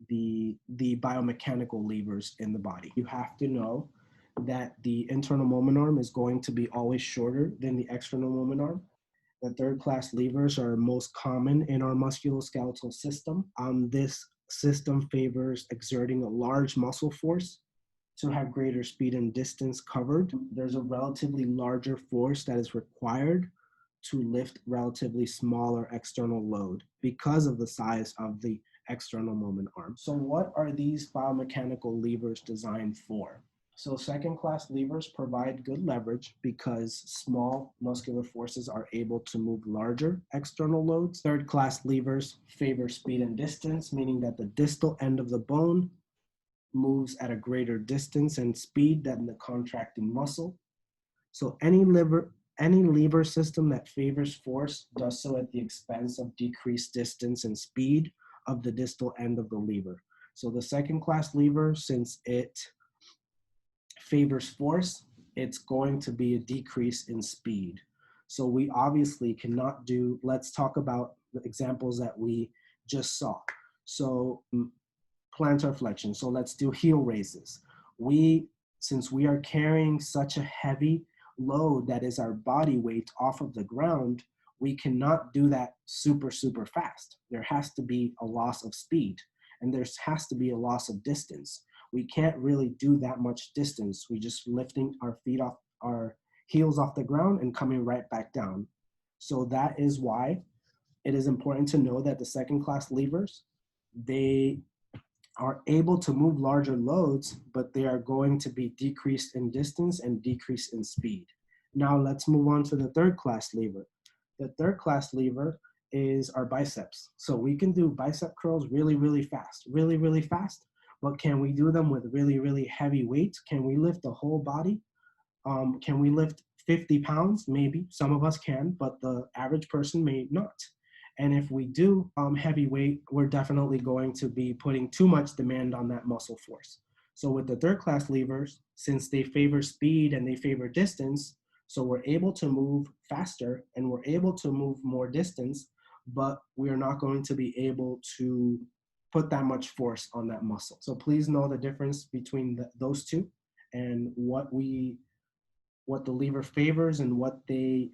the biomechanical levers in the body. You have to know that the internal moment arm is going to be always shorter than the external moment arm. The third class levers are most common in our musculoskeletal system. This system favors exerting a large muscle force to have greater speed and distance covered. There's a relatively larger force that is required to lift relatively smaller external load because of the size of the external moment arm. So what are these biomechanical levers designed for? So second class levers provide good leverage because small muscular forces are able to move larger external loads. Third class levers favor speed and distance, meaning that the distal end of the bone moves at a greater distance and speed than the contracting muscle. So any lever system that favors force does so at the expense of decreased distance and speed of the distal end of the lever. So the second class lever, since it favors force, it's going to be a decrease in speed. So we obviously cannot do, let's talk about the examples that we just saw. So plantar flexion. So let's do heel raises. Since we are carrying such a heavy load that is our body weight off of the ground, we cannot do that super fast. There has to be a loss of speed and there has to be a loss of distance. we can't really do that much distance. We just lifting our feet off, our heels off the ground and coming right back down. So that is why it is important to know that the second class levers, they are able to move larger loads, but they are going to be decreased in distance and decreased in speed. Now let's move on to the third class lever. The third class lever is our biceps. So we can do bicep curls really, really fast, really, really fast, but can we do them with really, really heavy weights? Can we lift the whole body? Can we lift 50 pounds? Maybe some of us can, but the average person may not. And if we do heavy weight, we're definitely going to be putting too much demand on that muscle force. So with the third class levers, since they favor speed and they favor distance, so we're able to move faster and we're able to move more distance, but we're not going to be able to put that much force on that muscle. So please know the difference between those two and what the lever favors and what they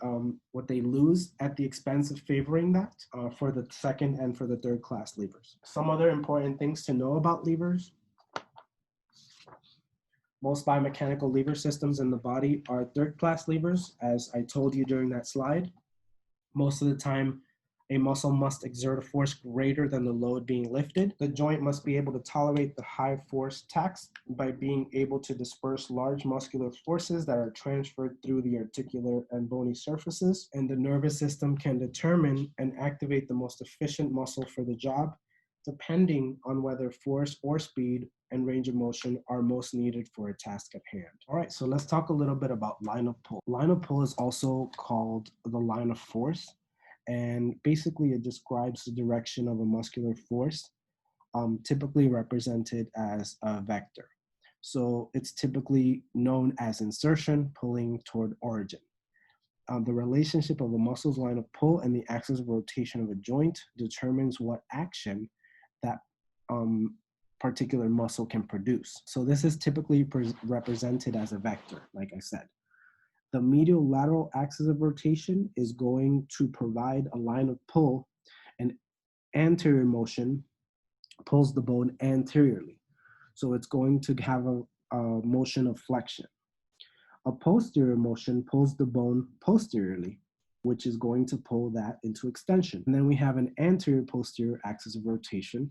lose at the expense of favoring that for the second and for the third class levers. Some other important things to know about levers. Most biomechanical lever systems in the body are third class levers, as I told you during that slide. Most of the time, a muscle must exert a force greater than the load being lifted. The joint must be able to tolerate the high force tax by being able to disperse large muscular forces that are transferred through the articular and bony surfaces. And the nervous system can determine and activate the most efficient muscle for the job, depending on whether force or speed and range of motion are most needed for a task at hand. All right, so let's talk a little bit about line of pull. Line of pull is also called the line of force, and basically it describes the direction of a muscular force, typically represented as a vector. So it's typically known as insertion, pulling toward origin. The relationship of a muscle's line of pull and the axis of rotation of a joint determines what action that particular muscle can produce. So this is typically represented as a vector, like I said. The medial lateral axis of rotation is going to provide a line of pull, and anterior motion pulls the bone anteriorly. So it's going to have a motion of flexion. A posterior motion pulls the bone posteriorly, which is going to pull that into extension. And then we have an anterior posterior axis of rotation,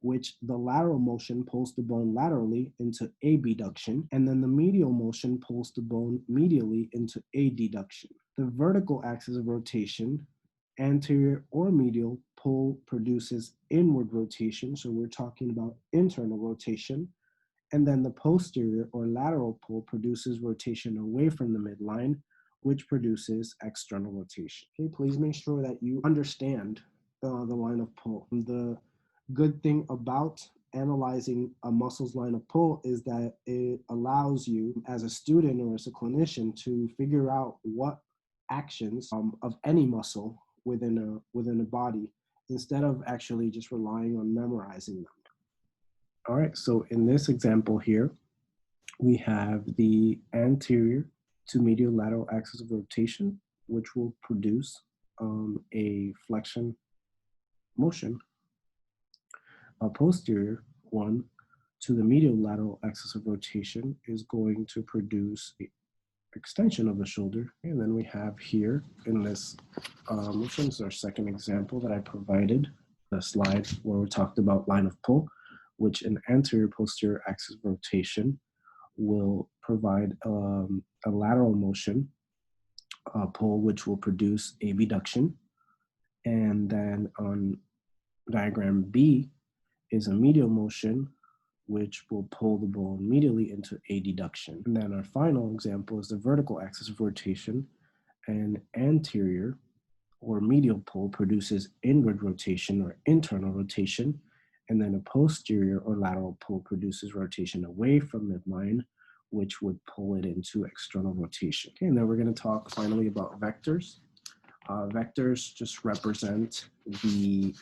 which the lateral motion pulls the bone laterally into abduction, and then the medial motion pulls the bone medially into adduction. The vertical axis of rotation, anterior or medial pull, produces inward rotation, so we're talking about internal rotation, and then the posterior or lateral pull produces rotation away from the midline, which produces external rotation. Okay, please make sure that you understand the line of pull. The good thing about analyzing a muscle's line of pull is that it allows you as a student or as a clinician to figure out what actions of any muscle within a body, instead of actually just relying on memorizing them. All right, so in this example here, we have the anterior to medial lateral axis of rotation, which will produce a flexion motion. A posterior one to the medial lateral axis of rotation is going to produce an extension of the shoulder. And then we have here in this motion, this is our second example that I provided, the slide where we talked about line of pull, which an anterior posterior axis of rotation will provide a lateral motion pull, which will produce abduction. And then on diagram B is a medial motion, which will pull the bone medially into adduction. And then our final example is the vertical axis of rotation. An anterior or medial pull produces inward rotation or internal rotation, and then a posterior or lateral pull produces rotation away from midline, which would pull it into external rotation. Okay, and then we're going to talk finally about vectors. Vectors just represent the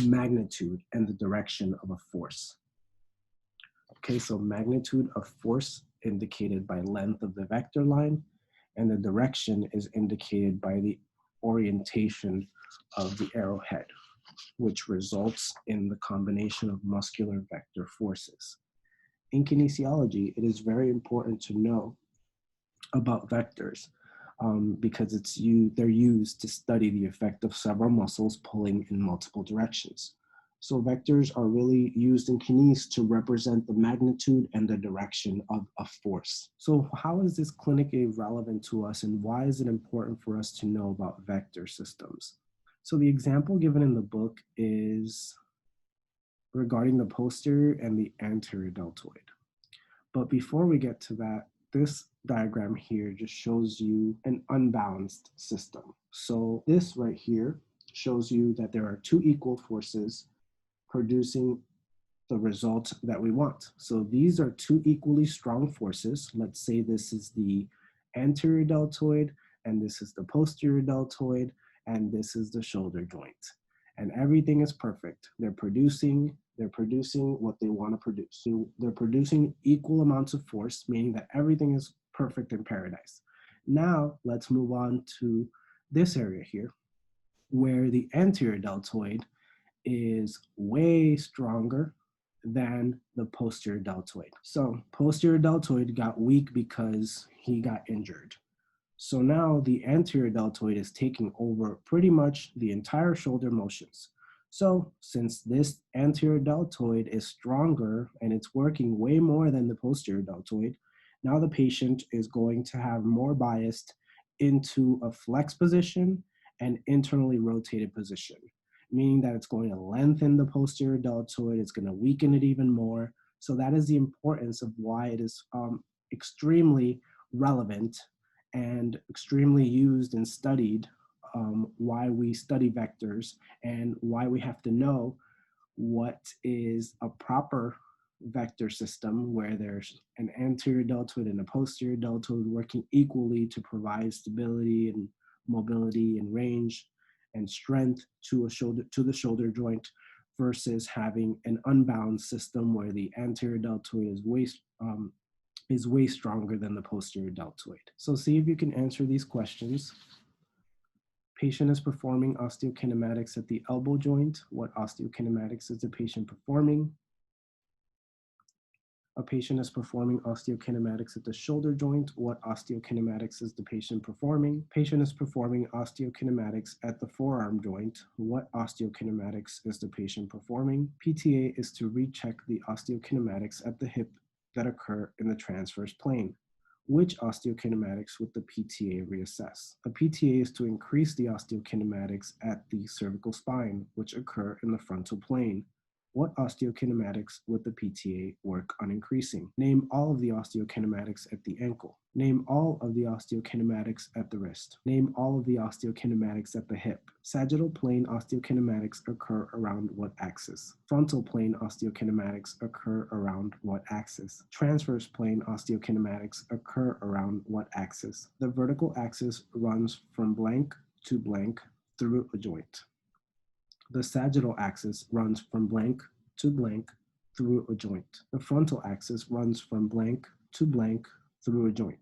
magnitude and the direction of a force. Okay, so magnitude of force indicated by length of the vector line, and the direction is indicated by the orientation of the arrowhead, which results in the combination of muscular vector forces. In kinesiology, it is very important to know about vectors because they're used to study the effect of several muscles pulling in multiple directions. So vectors are really used in kines to represent the magnitude and the direction of a force. So how is this clinically relevant to us, and why is it important for us to know about vector systems? So the example given in the book is regarding the posterior and the anterior deltoid. But before we get to that, this diagram here just shows you an unbalanced system. So this right here shows you that there are two equal forces producing the result that we want. So these are two equally strong forces. Let's say this is the anterior deltoid, and this is the posterior deltoid, and this is the shoulder joint. And everything is perfect. They're producing what they want to produce. So they're producing equal amounts of force, meaning that everything is perfect in paradise. Now let's move on to this area here, where the anterior deltoid is way stronger than the posterior deltoid. So posterior deltoid got weak because he got injured. So now the anterior deltoid is taking over pretty much the entire shoulder motions. So since this anterior deltoid is stronger and it's working way more than the posterior deltoid, now the patient is going to have more biased into a flex position and internally rotated position, meaning that it's going to lengthen the posterior deltoid, it's going to weaken it even more. So that is the importance of why it is extremely relevant and extremely used and studied, why we study vectors and why we have to know what is a proper vector system where there's an anterior deltoid and a posterior deltoid working equally to provide stability and mobility and range and strength to the shoulder joint, versus having an unbalanced system where the anterior deltoid is way stronger than the posterior deltoid. So see if you can answer these questions. Patient is performing osteokinematics at the elbow joint. What osteokinematics is the patient performing? A patient is performing osteokinematics at the shoulder joint. What osteokinematics is the patient performing? Patient is performing osteokinematics at the forearm joint. What osteokinematics is the patient performing? PTA is to recheck the osteokinematics at the hip that occur in the transverse plane. Which osteokinematics would the PTA reassess? A PTA is to increase the osteokinematics at the cervical spine, which occur in the frontal plane. What osteokinematics would the PTA work on increasing? Name all of the osteokinematics at the ankle. Name all of the osteokinematics at the wrist. Name all of the osteokinematics at the hip. Sagittal plane osteokinematics occur around what axis? Frontal plane osteokinematics occur around what axis? Transverse plane osteokinematics occur around what axis? The vertical axis runs from blank to blank through a joint. The sagittal axis runs from blank to blank through a joint. The frontal axis runs from blank to blank through a joint.